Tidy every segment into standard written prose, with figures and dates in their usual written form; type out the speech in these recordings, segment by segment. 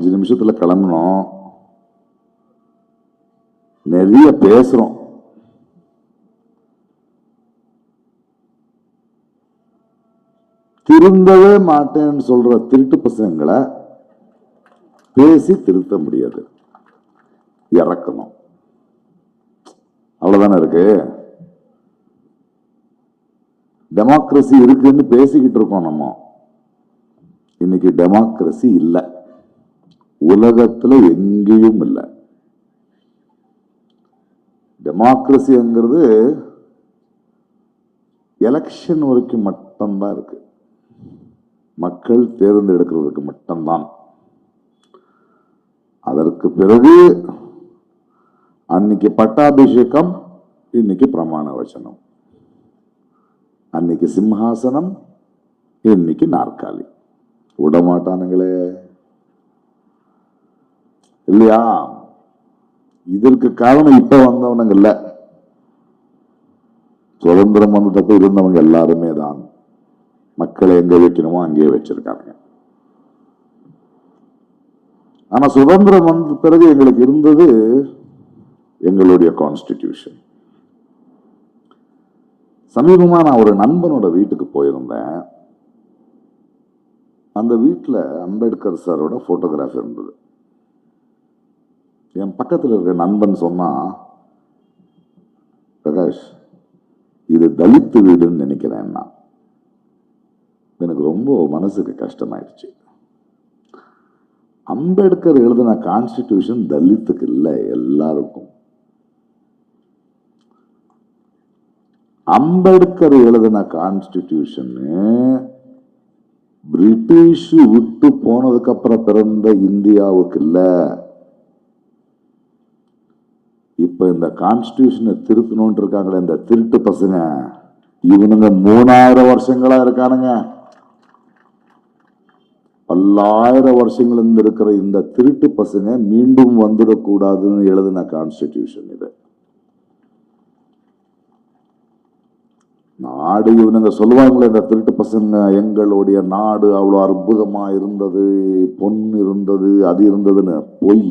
5 நிமிஷத்துல கிளம்பணும். நிறைய பேசுறோம். திருந்தவே மாட்டேன்னு சொல்ற திருட்டு பசங்களை பேசி திருத்த முடியாது, இறக்கணும். அவ்வளவுதானே இருக்கு. டெமோக்ரஸி இருக்குன்னு பேசிக்கிட்டு இருக்கோம் நம்ம. இன்னைக்கு டெமோக்ரஸி இல்லை, உலகத்துல எங்கேயும் இல்லை. டெமோக்ரஸிங்கிறது எலெக்ஷன் வரைக்கும் மட்டும்தான் இருக்கு, மக்கள் தேர்ந்தெடுக்கிறதுக்கு மட்டும்தான். அதற்கு பிறகு அன்னைக்கு பட்டாபிஷேகம், இன்னைக்கு பிரமாண வச்சனம், அன்னைக்கு சிம்ஹாசனம், இன்னைக்கு நாற்காலி. விடமாட்டானுங்களே இல்லையா? இதற்கு காரணம் இப்ப வந்தவனுங்க இல்ல, சுதந்திரம் வந்தப்ப இருந்தவங்க எல்லாருமே தான் மக்களை எங்க வைக்கணுமோ அங்கேயே வச்சிருக்காங்க. ஆனா சுதந்திரம் வந்த பிறகு எங்களுக்கு இருந்தது எங்களுடைய கான்ஸ்டிடியூஷன். சமீபமா நான் ஒரு நண்பனோட வீட்டுக்கு போயிருந்தேன். அந்த வீட்டில் அம்பேத்கர் சாரோட போட்டோகிராஃப் இருந்தது. என் பக்கத்தில் இருக்க நண்பன் சொன்னா, பிரகாஷ் இது தலித்து வீடுன்னு நினைக்கிறேன்னா. எனக்கு ரொம்ப மனசுக்கு கஷ்டமாயிடுச்சு. அம்பேத்கர் எழுதின கான்ஸ்டிடியூஷன் தலித்துக்கு இல்லை, எல்லாருக்கும். அம்பேத்கர் எழுதின கான்ஸ்டிடியூஷன் பிரிட்டிஷ் விட்டு போனதுக்கு அப்புறம் பிறந்த இந்தியாவுக்கு இல்ல. இப்ப இந்த கான்ஸ்டிடியூஷனை திருத்தணும்னு இருக்காங்களே இந்த திருட்டு பசங்க, இவனுங்க 3000 வருஷங்களா இருக்கானுங்க. பல்லாயிரம் வருஷங்கள் இருந்து இருக்கிற இந்த திருட்டு பசங்க மீண்டும் வந்துடக்கூடாதுன்னு எழுதின கான்ஸ்டிடியூஷன் இது. நாடு இவனுங்க சொல்லுவாங்களே இந்த திருட்டு பசங்க, எங்களுடைய நாடு அவ்வளோ அற்புதமா இருந்தது, பொன் இருந்தது, அது இருந்ததுன்னு. பொய்.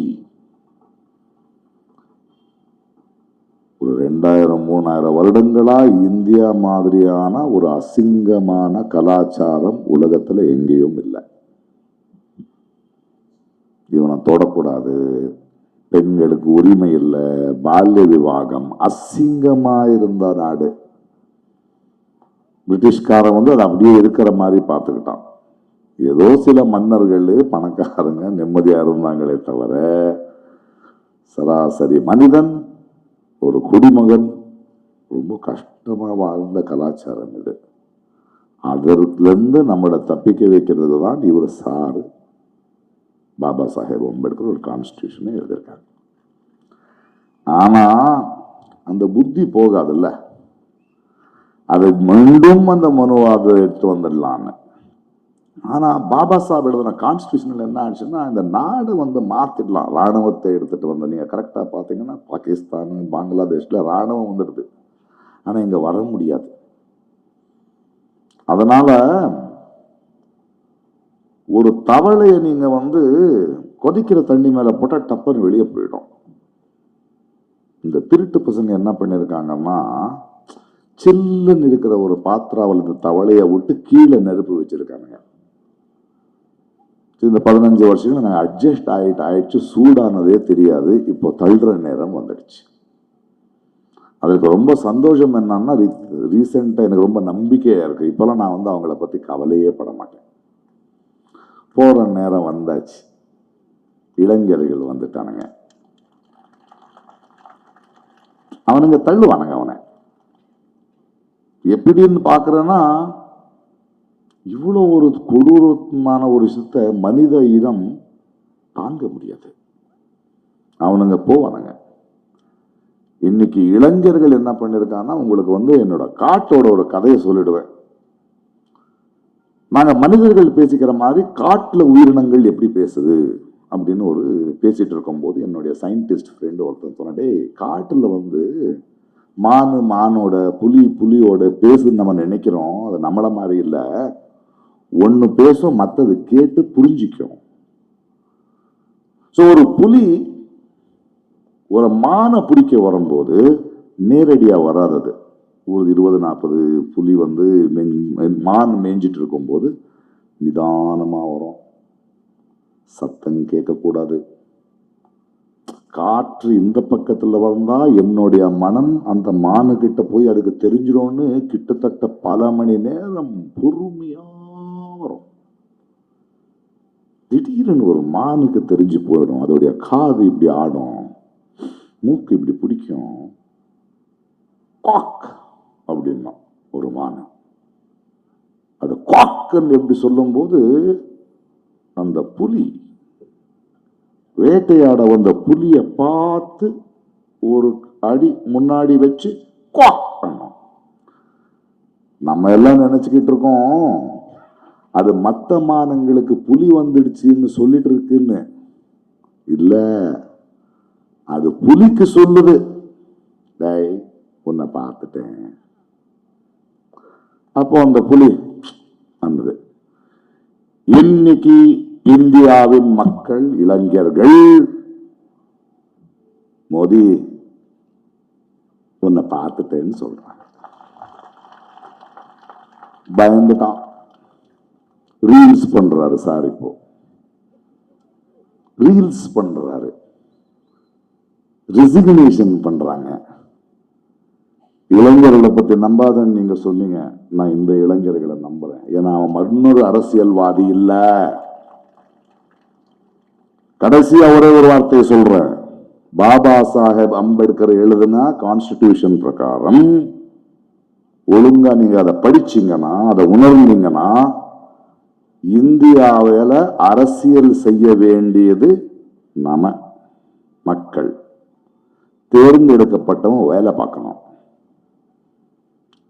ஒரு 2000-3000 வருடங்களா இந்தியா மாதிரியான ஒரு அசிங்கமான கலாச்சாரம் உலகத்துல எங்கேயும் இல்லை. இவனை தொடக்கூடாது, பெண்களுக்கு உரிமை இல்லை, பால்ய விவாகம், அசிங்கமா இருந்த நாடு. பிரிட்டிஷ்காரன் அதை அப்படியே இருக்கிற மாதிரி பார்த்துக்கிட்டான். ஏதோ சில மன்னர்கள் பணக்காரங்க நிம்மதியா இருந்தாங்களே தவிர சராசரி மனிதன், ஒரு குடிமகன் ரொம்ப கஷ்டமா வாழ்ந்த கலாச்சாரம் இது. அதிலிருந்து நம்மளை தப்பிக்க வைக்கிறது தான் இவர் சாரு பாபா சாஹேப் அம்பேத்கர் ஒரு கான்ஸ்டிடியூஷனை எழுதியிருக்காங்க. ஆனா அந்த புத்தி போகாதுல்ல, அதை மீண்டும் அந்த மனுவாத எடுத்து வந்துடலான்னு. ஆனா பாபா சாஹேப் எழுதின கான்ஸ்டிடியூஷன்ல என்ன ஆச்சுன்னா, இந்த நாடு மாத்திடலாம். ராணுவத்தை எடுத்துட்டு வந்த, நீங்க கரெக்டா பாத்தீங்கன்னா பாகிஸ்தான், பங்களாதேஷ்ல ராணுவம் வந்துடுது, ஆனா இங்க வர முடியாது. அதனால ஒரு தவளையை நீங்க கொதிக்கிற தண்ணி மேல போட்டா டப்புன்னு வெளியே போயிடும். இந்த திருட்டு பசங்க என்ன பண்ணிருக்காங்கன்னா, சில்லுன்னு இருக்கிற ஒரு பாத்திராவில் இந்த தவளையை விட்டு கீழே நெருப்பு வச்சிருக்கானுங்க. இந்த 15 வருஷங்கள் நாங்கள் அட்ஜஸ்ட் ஆயிடுச்சு, சூடானதே தெரியாது. இப்போ தள்ளுற நேரம் வந்துடுச்சு. அதுக்கு ரொம்ப சந்தோஷம் என்னன்னா, ரீசெண்டா எனக்கு ரொம்ப நம்பிக்கையா இருக்கு. இப்பெல்லாம் நான் அவங்கள பத்தி கவலையே பட மாட்டேன். போற நேரம் வந்தாச்சு, இளைஞர்கள் வந்துட்டானுங்க. அவனுங்க தள்ளுவானுங்க. அவனை எப்படின்னு பாக்குறேன்னா, இவ்வளவு ஒரு கொடூரமான ஒரு விஷயத்த மனித இனம் தாங்க முடியாது. அவனுங்க போவானுங்க. இன்னைக்கு இளைஞர்கள் என்ன பண்ணிருக்காங்கன்னா, உங்களுக்கு என்னோட காட்டோட ஒரு கதையை சொல்லிடுவேன். நாங்க மனிதர்கள் பேசிக்கிற மாதிரி காட்டுல உயிரினங்கள் எப்படி பேசுது அப்படின்னு ஒரு பேசிட்டு இருக்கும் போது என்னுடைய சயின்டிஸ்ட் ஃப்ரெண்டு ஒருத்தர் சொன்னே, காட்டுல மானோட புலியோட பேசுன்னு நம்ம நினைக்கிறோம். அது நம்மள மாதிரி இல்லை. ஒன்னு பேசும், மற்றது கேட்டு புரிஞ்சிக்கும். ஸோ ஒரு புலி ஒரு மானை பிடிக்க வரும்போது நேரடியா வராதது. ஒரு 20-40 புலி வந்து மான் மேய்ஞ்சிட்டு இருக்கும்போது நிதானமா வரும், சத்தம் கேட்கக்கூடாது. காற்று இந்த பக்கத்துல வந்தா என்னுடைய மனம் அந்த மானு கிட்ட போய் அதுக்கு தெரிஞ்சிடும்னு கிட்டத்தட்ட பல மணி நேரம் பொறுமையா வரும். திடீர்னு ஒரு மானுக்கு தெரிஞ்சு போயிடும். அதோடைய காது இப்படி ஆடும், மூக்கு இப்படி பிடிக்கும், காக் அப்படின்னா ஒரு மானு. அது காக்குன்னு எப்படி சொல்லும் போது அந்த புலி வேட்டையாட வந்த புலிய பார்த்து ஒரு அடி முன்னாடி வச்சு காக் பண்ணோம். நம்ம எல்லாம் நினைச்சுக்கிட்டு இருக்கோம் அது மத்த மானங்களுக்கு புலி வந்துடுச்சுன்னு சொல்லிட்டு இருக்குன்னு. இல்ல, அது புலிக்கு சொல்லுது, டேய் உன்னை பார்த்துட்டேன். அப்போ அந்த புலி வந்தது. இன்னைக்கு இந்தியாவின் மக்கள், இளைஞர்கள், மோடி உன்னை பார்த்துட்டேன்னு சொல்றாங்க. பயந்துட்டான். ரீல்ஸ் பண்றாரு சார், இப்போ ரீல்ஸ் பண்றாரு, ரெசிக்னேஷன் பண்றாங்க. இளைஞர்களை பத்தி நம்பாதன்னு நீங்க சொன்னீங்க, நான் இந்த இளைஞர்களை நம்புறேன். ஏன்னா அவன் இன்னொரு அரசியல்வாதி இல்ல. கடைசியா ஒரே ஒரு வார்த்தையை சொல்றேன். பாபா சாஹேப் அம்பேத்கர் எழுதுனா கான்ஸ்டிடியூஷன் பிரகாரம் ஒழுங்கா நீங்க அதை படிச்சீங்கன்னா, அதை உணர்ந்தீங்கன்னா, இந்தியாவில அரசியல் செய்ய வேண்டியது நம்ம மக்கள். தேர்ந்தெடுக்கப்பட்டவன் வேலை பார்க்கணும்.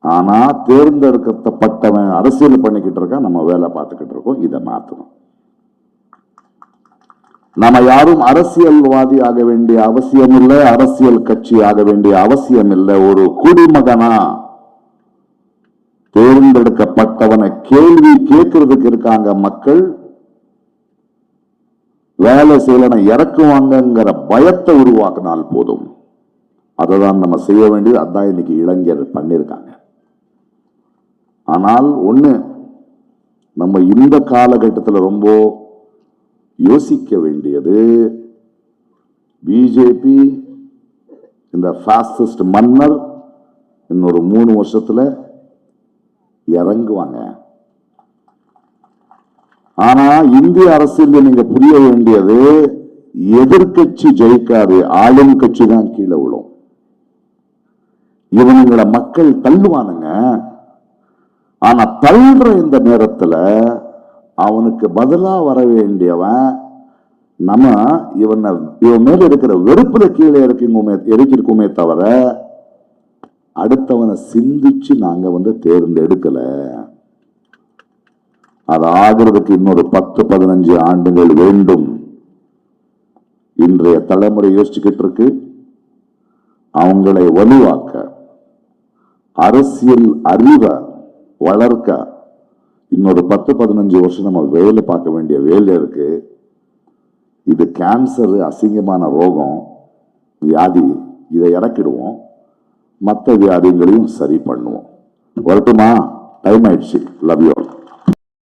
ஆனா தேர்ந்தெடுக்கப்பட்டவன் அரசியல் பண்ணிக்கிட்டு இருக்கான், நம்ம வேலை பார்த்துக்கிட்டு இருக்கோம். இதை மாற்றணும். நம்ம யாரும் அரசியல்வாதி ஆக வேண்டிய அவசியம் இல்லை, அரசியல் கட்சி ஆக வேண்டிய அவசியம் இல்லை. ஒரு குடிமகனா தேர்ந்தெடுக்கப்பட்டவனை கேள்வி கேட்கறதுக்கு இருக்காங்க மக்கள். வேலை செய்யலன இறக்குவாங்கிற பயத்தை உருவாக்கினால் போதும். அதைதான் நம்ம செய்ய வேண்டியது. அதான் இன்னைக்கு இளைஞர் பண்ணிருக்காங்க. ஆனால் ஒண்ணு, நம்ம இந்த காலகட்டத்தில் ரொம்ப யோசிக்க வேண்டியது, பிஜேபி இந்த பாசிஸ்ட் மன்னர் இன்னொரு 3 வருஷத்துல இறங்குவாங்க. ஆனா இந்திய அரசியல் நீங்க புரிய வேண்டியது, எதிர்கட்சி ஜெயிக்காது, ஆளும் கட்சி தான் கீழே விழும். இவனுங்களை மக்கள் தள்ளுவானுங்க. ஆனா தள்ளுற இந்த நேரத்துல அவனுக்கு பதிலா வர வேண்டியவன் நம்ம இவன் மேல இருக்கிற வெறுப்புல கீழே இறக்கிருக்குமே தவிர அடுத்தவனை சிந்திச்சு நாங்க தேர்ந்தெடுக்கல. அது ஆகிறதுக்கு இன்னொரு 10-15 ஆண்டுகள் வேண்டும். இன்றைய தலைமுறை யோசிச்சுக்கிட்டு இருக்கு. அவங்களை வலுவாக்க, அரசியல் அறிவை வளர்க்க இன்னொரு 10-15 வருஷம் நம்ம வேலை பார்க்க வேண்டிய வேலை இருக்கு. இது கேன்சர், அசிங்கமான ரோகம், வியாதி. இதை இறக்கிடுவோம், மற்ற வியாதிகளையும் சரி பண்ணுவோம். வரட்டுமா? டைம் ஆயிடுச்சு. Love you.